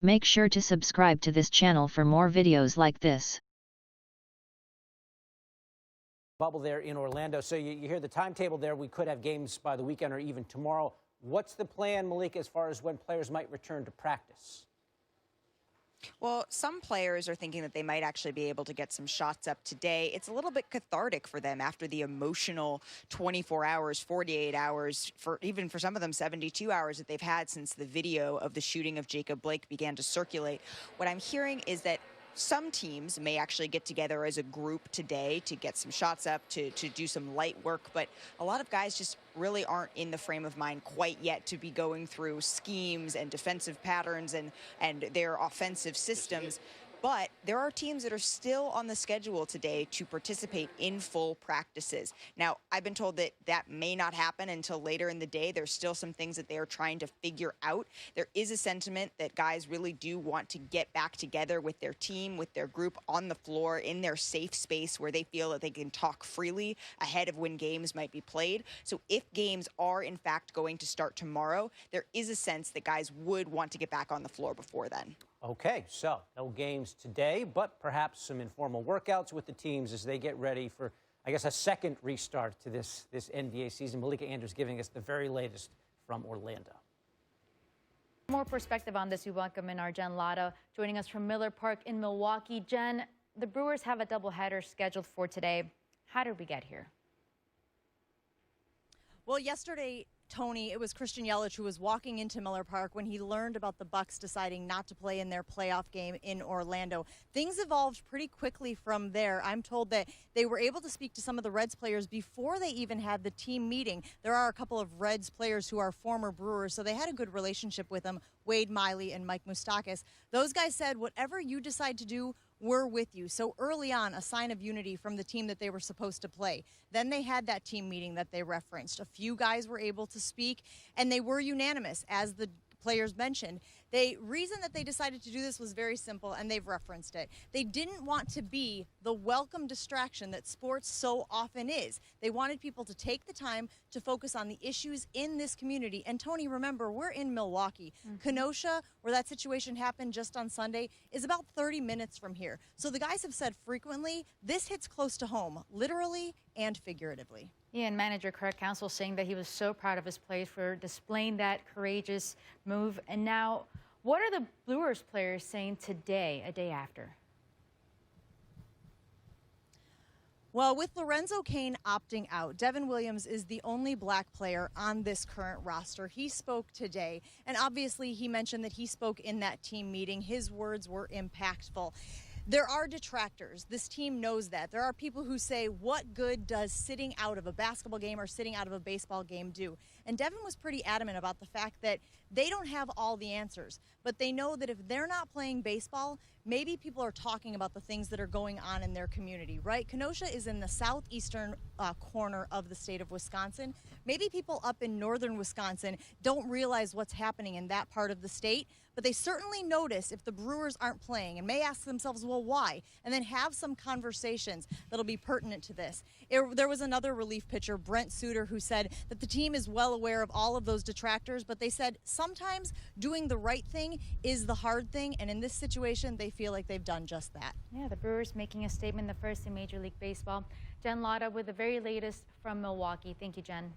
Make sure to subscribe to this channel for more videos like this. Bubble there in Orlando. So you hear the timetable there. We could have games by the weekend or even tomorrow. What's the plan, Malika, as far as when players might return to practice? Well, some players are thinking that they might actually be able to get some shots up today. It's a little bit cathartic for them after the emotional 24 hours, 48 hours, even for some of them 72 hours that they've had since the video of the shooting of Jacob Blake began to circulate. What I'm hearing is that some teams may actually get together as a group today to get some shots up, to do some light work, but a lot of guys just really aren't in the frame of mind quite yet to be going through schemes and defensive patterns and their offensive systems. But there are teams that are still on the schedule today to participate in full practices. Now, I've been told that that may not happen until later in the day. There's still some things that they are trying to figure out. There is a sentiment that guys really do want to get back together with their team, with their group on the floor, in their safe space where they feel that they can talk freely ahead of when games might be played. So if games are, in fact, going to start tomorrow, there is a sense that guys would want to get back on the floor before then. Okay, so no games today, but perhaps some informal workouts with the teams as they get ready for, I guess, a second restart to this NBA season. Malika Andrews giving us the very latest from Orlando. More perspective on this, we welcome in our Jen Lada, joining us from Miller Park in Milwaukee. Jen, the Brewers have a doubleheader scheduled for today. How did we get here? Well, yesterday, Toni, it was Christian Yelich who was walking into Miller Park when he learned about the Bucks deciding not to play in their playoff game in Orlando. Things evolved pretty quickly from there. I'm told that they were able to speak to some of the Reds players before they even had the team meeting. There are a couple of Reds players who are former Brewers, so they had a good relationship with them, Wade Miley and Mike Moustakas. Those guys said, whatever you decide to do, we're with you. So early on, a sign of unity from the team that they were supposed to play. Then they had that team meeting that they referenced. A few guys were able to speak, and they were unanimous, as the players mentioned. The reason that they decided to do this was very simple, and they've referenced it. They didn't want to be the welcome distraction that sports so often is. They wanted people to take the time to focus on the issues in this community. And Toni, remember, we're in Milwaukee. Kenosha, where that situation happened just on Sunday, is about 30 minutes from here. So the guys have said frequently, this hits close to home, literally and figuratively. Yeah, and manager Craig Counsell saying that he was so proud of his players for displaying that courageous move. And now, what are the Brewers players saying today, a day after? Well, with Lorenzo Cain opting out, Devin Williams is the only black player on this current roster. He spoke today, and obviously he mentioned that he spoke in that team meeting. His words were impactful. There are detractors. This team knows that. There are people who say, what good does sitting out of a basketball game or sitting out of a baseball game do? And Devin was pretty adamant about the fact that they don't have all the answers, but they know that if they're not playing baseball, maybe people are talking about the things that are going on in their community, right? Kenosha is in the southeastern corner of the state of Wisconsin. Maybe people up in northern Wisconsin don't realize what's happening in that part of the state, but they certainly notice if the Brewers aren't playing and may ask themselves, well, why? And then have some conversations that'll be pertinent to this. There was another relief pitcher, Brent Suter, who said that the team is well aware of all of those detractors, but they said sometimes doing the right thing is the hard thing, and in this situation, they feel like they've done just that. Yeah, the Brewers making a statement, the first in Major League Baseball. Jen Lada with the very latest from Milwaukee. Thank you, Jen.